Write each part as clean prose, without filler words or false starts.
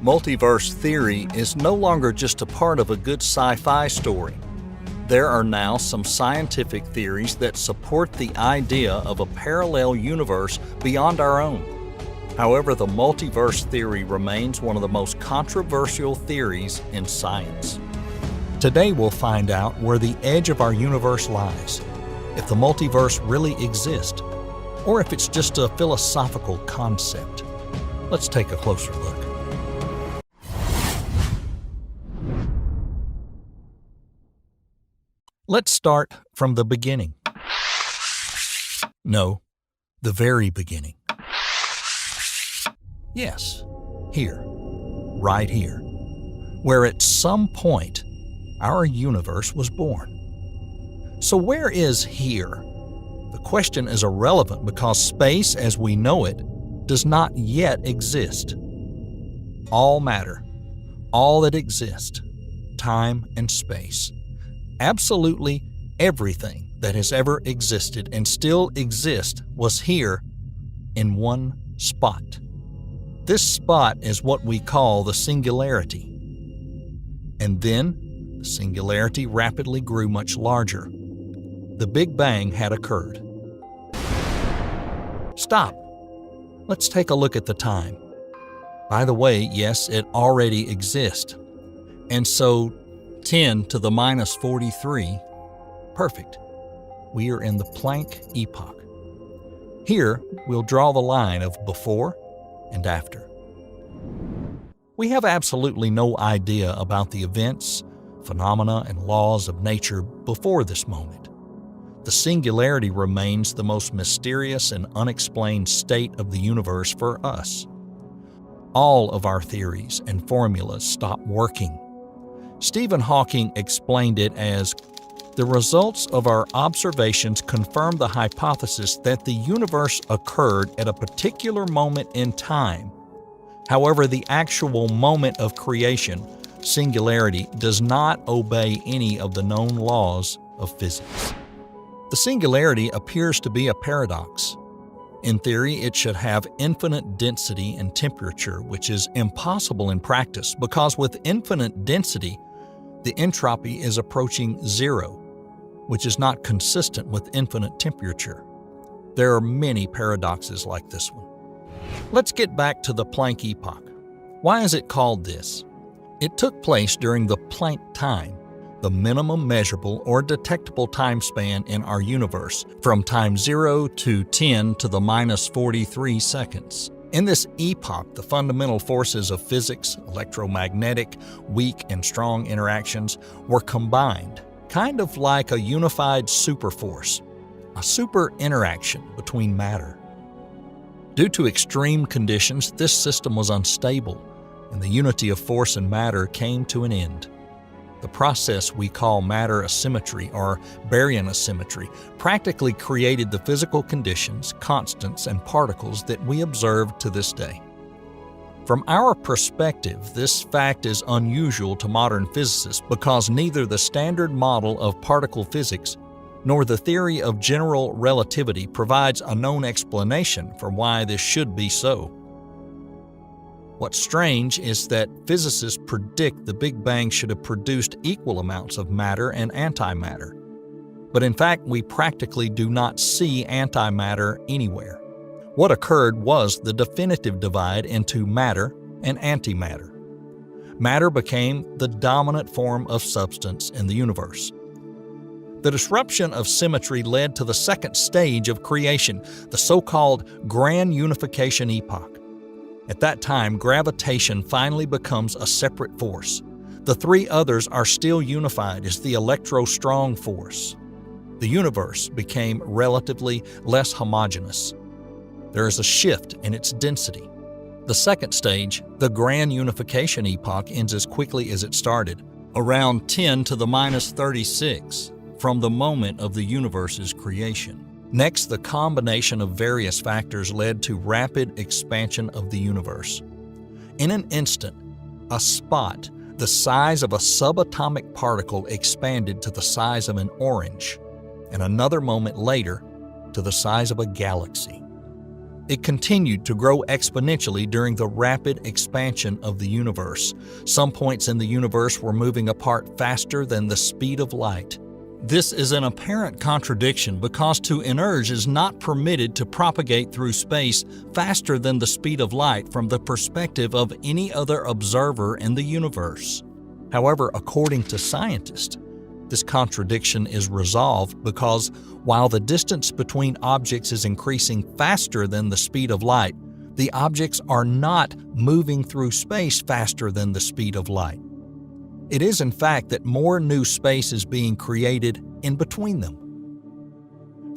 Multiverse theory is no longer just a part of a good sci-fi story. There are now some scientific theories that support the idea of a parallel universe beyond our own. However, the multiverse theory remains one of the most controversial theories in science. Today we'll find out where the edge of our universe lies, if the multiverse really exists, or if it's just a philosophical concept. Let's take a closer look. Let's start from the beginning. No, the very beginning. Yes, here, right here, where at some point our universe was born. So where is here? The question is irrelevant because space as we know it does not yet exist. All matter, all that exists, time and space, absolutely everything that has ever existed and still exists was here in one spot. This spot is what we call the singularity. And then the singularity rapidly grew much larger. The Big Bang had occurred. Stop. Let's take a look at the time. By the way, yes, it already exists. And so 10 to the minus 43, perfect. We are in the Planck epoch. Here, we'll draw the line of before and after. We have absolutely no idea about the events, phenomena, and laws of nature before this moment. The singularity remains the most mysterious and unexplained state of the universe for us. All of our theories and formulas stop working. Stephen Hawking explained it as, "The results of our observations confirm the hypothesis that the universe occurred at a particular moment in time. However, the actual moment of creation, singularity, does not obey any of the known laws of physics." The singularity appears to be a paradox. In theory, it should have infinite density and temperature, which is impossible in practice because with infinite density, the entropy is approaching zero, which is not consistent with infinite temperature. There are many paradoxes like this one. Let's get back to the Planck epoch. Why is it called this? It took place during the Planck time, the minimum measurable or detectable time span in our universe, from time 0 to 10 to the minus 43 seconds. In this epoch, the fundamental forces of physics, electromagnetic, weak and strong interactions, were combined, kind of like a unified superforce, a super interaction between matter. Due to extreme conditions, this system was unstable, and the unity of force and matter came to an end. The process we call matter asymmetry or baryon asymmetry practically created the physical conditions, constants, and particles that we observe to this day. From our perspective, this fact is unusual to modern physicists because neither the standard model of particle physics nor the theory of general relativity provides a known explanation for why this should be so. What's strange is that physicists predict the Big Bang should have produced equal amounts of matter and antimatter. But in fact, we practically do not see antimatter anywhere. What occurred was the definitive divide into matter and antimatter. Matter became the dominant form of substance in the universe. The disruption of symmetry led to the second stage of creation, the so-called grand unification epoch. At that time, gravitation finally becomes a separate force. The three others are still unified as the electrostrong force. The universe became relatively less homogeneous. There is a shift in its density. The second stage, the grand unification epoch, ends as quickly as it started, around 10 to the minus 36, from the moment of the universe's creation. Next, the combination of various factors led to rapid expansion of the universe. In an instant, a spot the size of a subatomic particle expanded to the size of an orange, and another moment later, to the size of a galaxy. It continued to grow exponentially during the rapid expansion of the universe. Some points in the universe were moving apart faster than the speed of light. This is an apparent contradiction because to emerge is not permitted to propagate through space faster than the speed of light from the perspective of any other observer in the universe. However, according to scientists, this contradiction is resolved because while the distance between objects is increasing faster than the speed of light, the objects are not moving through space faster than the speed of light. It is in fact that more new space is being created in between them.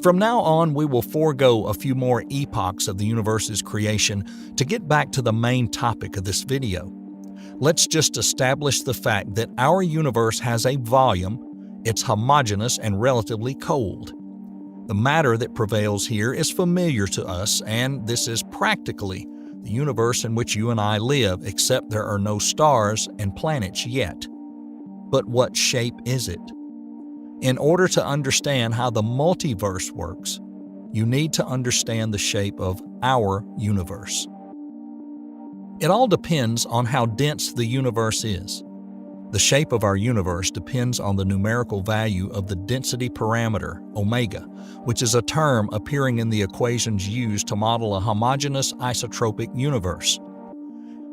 From now on, we will forego a few more epochs of the universe's creation to get back to the main topic of this video. Let's just establish the fact that our universe has a volume. It's homogeneous and relatively cold. The matter that prevails here is familiar to us, and this is practically the universe in which you and I live, except there are no stars and planets yet. But what shape is it? In order to understand how the multiverse works, you need to understand the shape of our universe. It all depends on how dense the universe is. The shape of our universe depends on the numerical value of the density parameter, omega, which is a term appearing in the equations used to model a homogeneous isotropic universe.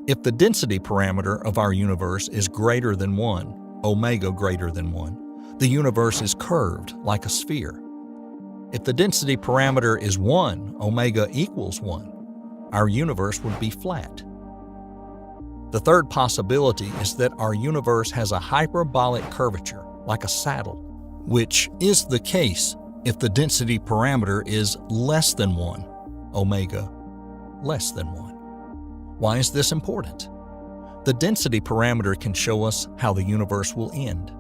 If the density parameter of our universe is greater than 1, omega greater than 1, the universe is curved like a sphere. If the density parameter is 1, omega equals 1, our universe would be flat. The third possibility is that our universe has a hyperbolic curvature, like a saddle, which is the case if the density parameter is less than 1, omega less than 1. Why is this important? The density parameter can show us how the universe will end.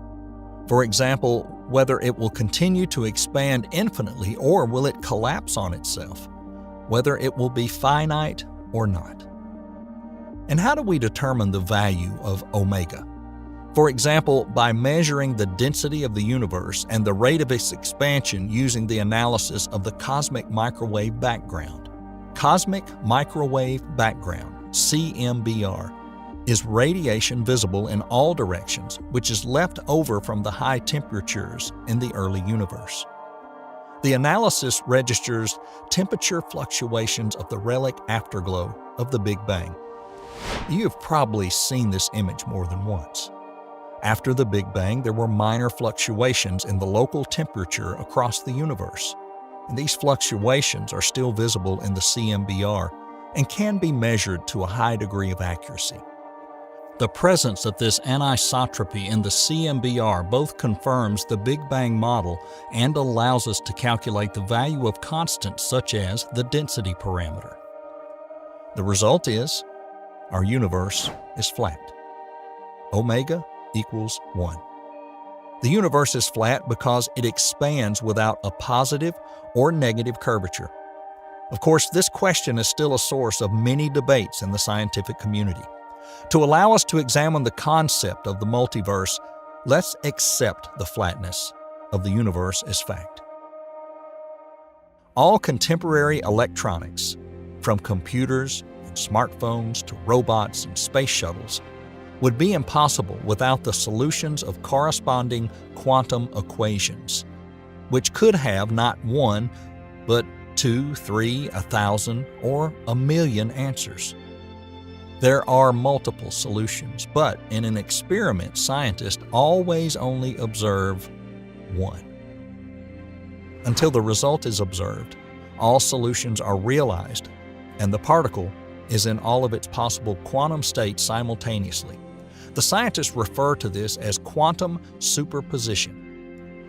For example, whether it will continue to expand infinitely or will it collapse on itself, whether it will be finite or not. And how do we determine the value of omega? For example, by measuring the density of the universe and the rate of its expansion using the analysis of the cosmic microwave background. Cosmic microwave background, CMBR, is radiation visible in all directions, which is left over from the high temperatures in the early universe. The analysis registers temperature fluctuations of the relic afterglow of the Big Bang. You have probably seen this image more than once. After the Big Bang, there were minor fluctuations in the local temperature across the universe, and these fluctuations are still visible in the CMBR and can be measured to a high degree of accuracy. The presence of this anisotropy in the CMBR both confirms the Big Bang model and allows us to calculate the value of constants such as the density parameter. The result is, our universe is flat. Omega equals 1. The universe is flat because it expands without a positive or negative curvature. Of course, this question is still a source of many debates in the scientific community. To allow us to examine the concept of the multiverse, let's accept the flatness of the universe as fact. All contemporary electronics, from computers and smartphones to robots and space shuttles, would be impossible without the solutions of corresponding quantum equations, which could have not one, but 2, 3, 1,000, or 1,000,000 answers. There are multiple solutions, but in an experiment, scientists always only observe one. Until the result is observed, all solutions are realized, and the particle is in all of its possible quantum states simultaneously. The scientists refer to this as quantum superposition.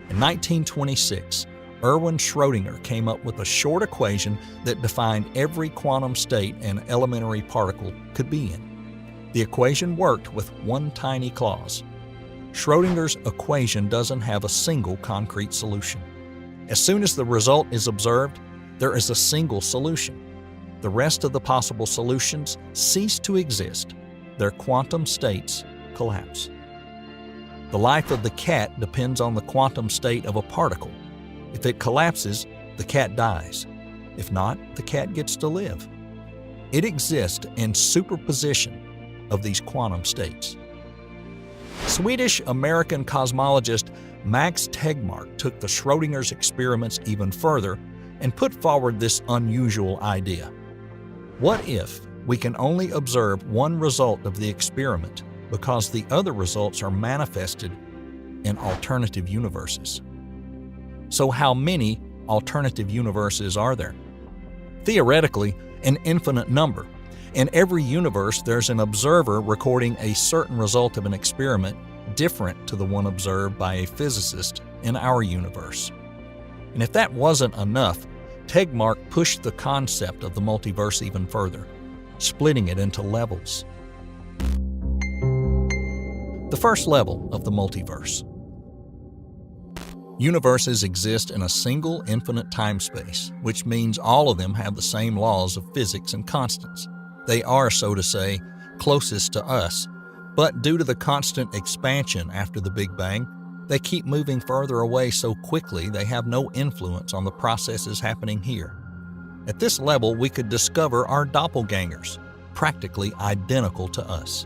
In 1926, Erwin Schrödinger came up with a short equation that defined every quantum state an elementary particle could be in. The equation worked with one tiny clause. Schrödinger's equation doesn't have a single concrete solution. As soon as the result is observed, there is a single solution. The rest of the possible solutions cease to exist. Their quantum states collapse. The life of the cat depends on the quantum state of a particle. If it collapses, the cat dies. If not, the cat gets to live. It exists in superposition of these quantum states. Swedish-American cosmologist Max Tegmark took the Schrödinger's experiments even further and put forward this unusual idea. What if we can only observe one result of the experiment because the other results are manifested in alternative universes? So how many alternative universes are there? Theoretically, an infinite number. In every universe, there's an observer recording a certain result of an experiment different to the one observed by a physicist in our universe. And if that wasn't enough, Tegmark pushed the concept of the multiverse even further, splitting it into levels. The first level of the multiverse. Universes exist in a single infinite time-space, which means all of them have the same laws of physics and constants. They are, so to say, closest to us, but due to the constant expansion after the Big Bang, they keep moving further away so quickly they have no influence on the processes happening here. At this level, we could discover our doppelgangers, practically identical to us.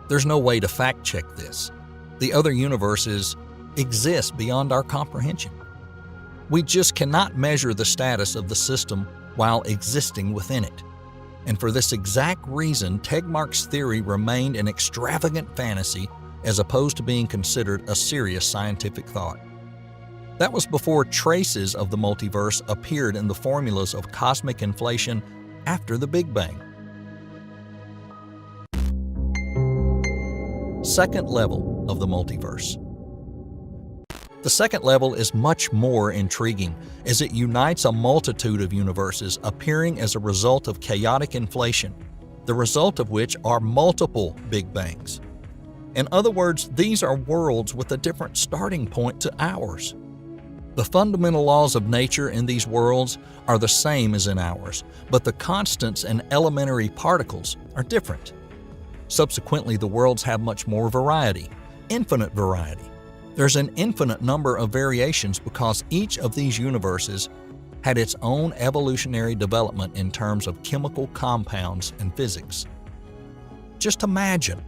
There's no way to fact-check this. The other universes exist beyond our comprehension. We just cannot measure the status of the system while existing within it. And for this exact reason, Tegmark's theory remained an extravagant fantasy as opposed to being considered a serious scientific thought. That was before traces of the multiverse appeared in the formulas of cosmic inflation after the Big Bang. Second level of the multiverse. The second level is much more intriguing, as it unites a multitude of universes appearing as a result of chaotic inflation, the result of which are multiple Big Bangs. In other words, these are worlds with a different starting point to ours. The fundamental laws of nature in these worlds are the same as in ours, but the constants and elementary particles are different. Subsequently, the worlds have much more variety, infinite variety. There's an infinite number of variations because each of these universes had its own evolutionary development in terms of chemical compounds and physics. Just imagine,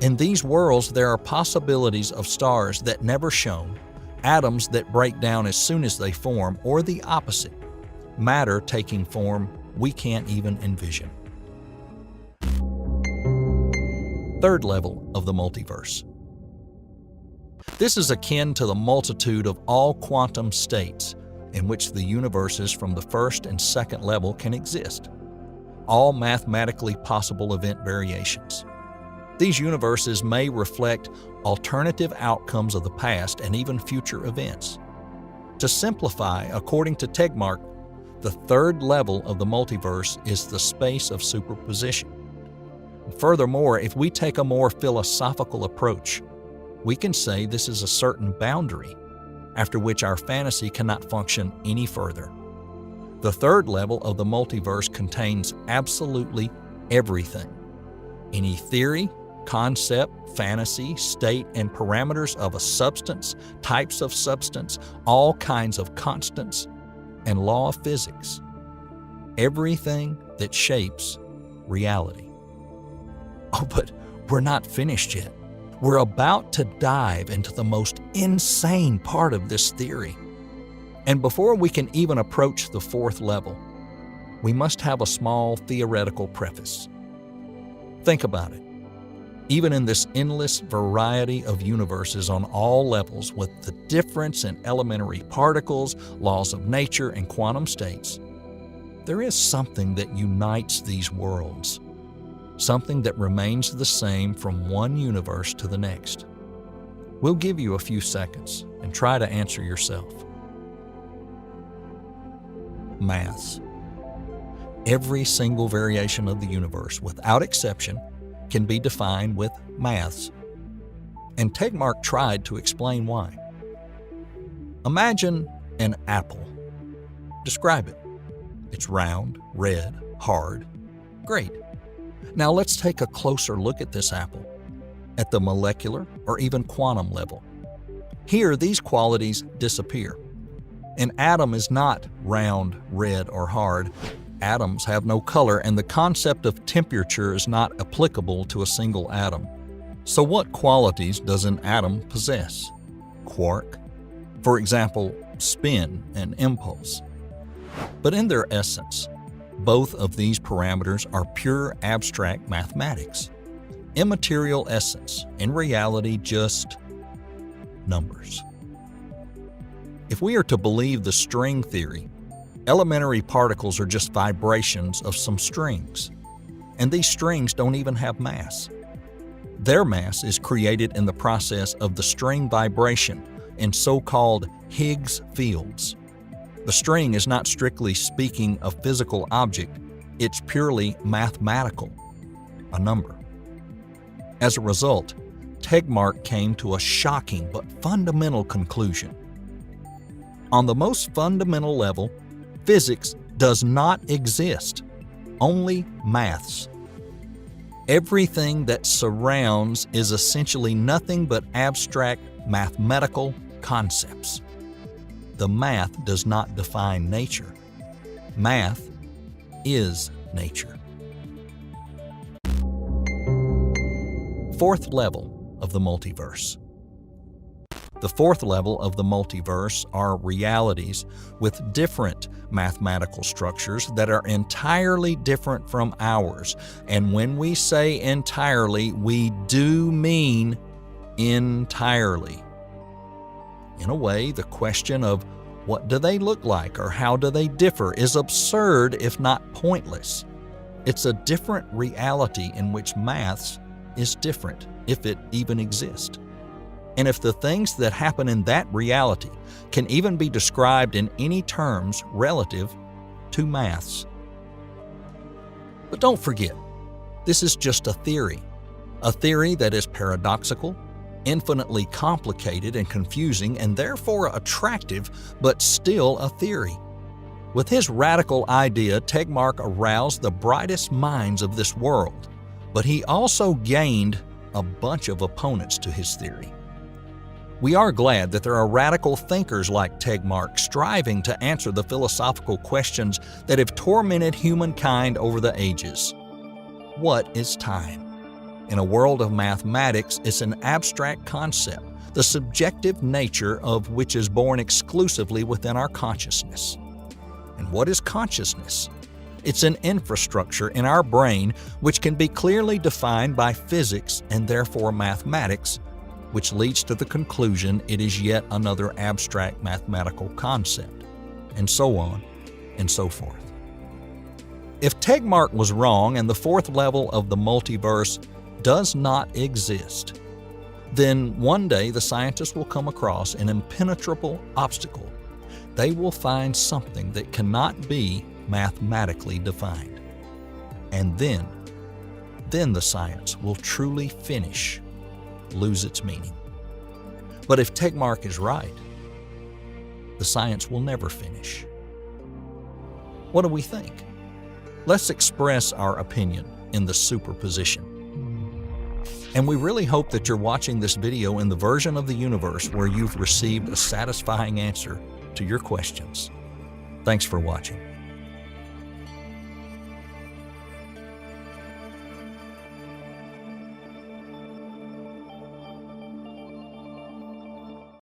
in these worlds there are possibilities of stars that never shone, atoms that break down as soon as they form, or the opposite, matter taking form we can't even envision. Third level of the multiverse. This is akin to the multitude of all quantum states in which the universes from the first and second level can exist, all mathematically possible event variations. These universes may reflect alternative outcomes of the past and even future events. To simplify, according to Tegmark, the third level of the multiverse is the space of superposition. Furthermore, if we take a more philosophical approach, we can say this is a certain boundary, after which our fantasy cannot function any further. The third level of the multiverse contains absolutely everything. Any theory, concept, fantasy, state, and parameters of a substance, types of substance, all kinds of constants, and law of physics. Everything that shapes reality. Oh, but we're not finished yet. We're about to dive into the most insane part of this theory. And before we can even approach the fourth level, we must have a small theoretical preface. Think about it. Even in this endless variety of universes on all levels, with the difference in elementary particles, laws of nature, and quantum states, there is something that unites these worlds. Something that remains the same from one universe to the next. We'll give you a few seconds and try to answer yourself. Maths. Every single variation of the universe, without exception, can be defined with maths. And Tegmark tried to explain why. Imagine an apple. Describe it. It's round, red, hard. Great. Now let's take a closer look at this apple, at the molecular or even quantum level. Here, these qualities disappear. An atom is not round, red, or hard. Atoms have no color, and the concept of temperature is not applicable to a single atom. So what qualities does an atom possess? Quark, for example, spin and impulse. But in their essence, both of these parameters are pure abstract mathematics. Immaterial essence, in reality just numbers. If we are to believe the string theory, elementary particles are just vibrations of some strings, and these strings don't even have mass. Their mass is created in the process of the string vibration in so-called Higgs fields. The string is not strictly speaking a physical object, it's purely mathematical, a number. As a result, Tegmark came to a shocking but fundamental conclusion. On the most fundamental level, physics does not exist, only maths. Everything that surrounds is essentially nothing but abstract mathematical concepts. The math does not define nature. Math is nature. Fourth level of the multiverse. The fourth level of the multiverse are realities with different mathematical structures that are entirely different from ours. And when we say entirely, we do mean entirely. In a way, the question of what do they look like or how do they differ is absurd if not pointless. It's a different reality in which maths is different, if it even exists. And if the things that happen in that reality can even be described in any terms relative to maths. But don't forget, this is just a theory that is paradoxical, infinitely complicated and confusing, and therefore attractive, but still a theory. With his radical idea, Tegmark aroused the brightest minds of this world, but he also gained a bunch of opponents to his theory. We are glad that there are radical thinkers like Tegmark striving to answer the philosophical questions that have tormented humankind over the ages. What is time? In a world of mathematics, it's an abstract concept, the subjective nature of which is born exclusively within our consciousness. And what is consciousness? It's an infrastructure in our brain which can be clearly defined by physics and therefore mathematics, which leads to the conclusion it is yet another abstract mathematical concept, and so on and so forth. If Tegmark was wrong and the fourth level of the multiverse does not exist, then one day the scientists will come across an impenetrable obstacle. They will find something that cannot be mathematically defined. And then the science will truly lose its meaning. But if Tegmark is right, the science will never finish. What do we think? Let's express our opinion in the superposition. And we really hope that you're watching this video in the version of the universe where you've received a satisfying answer to your questions. Thanks for watching.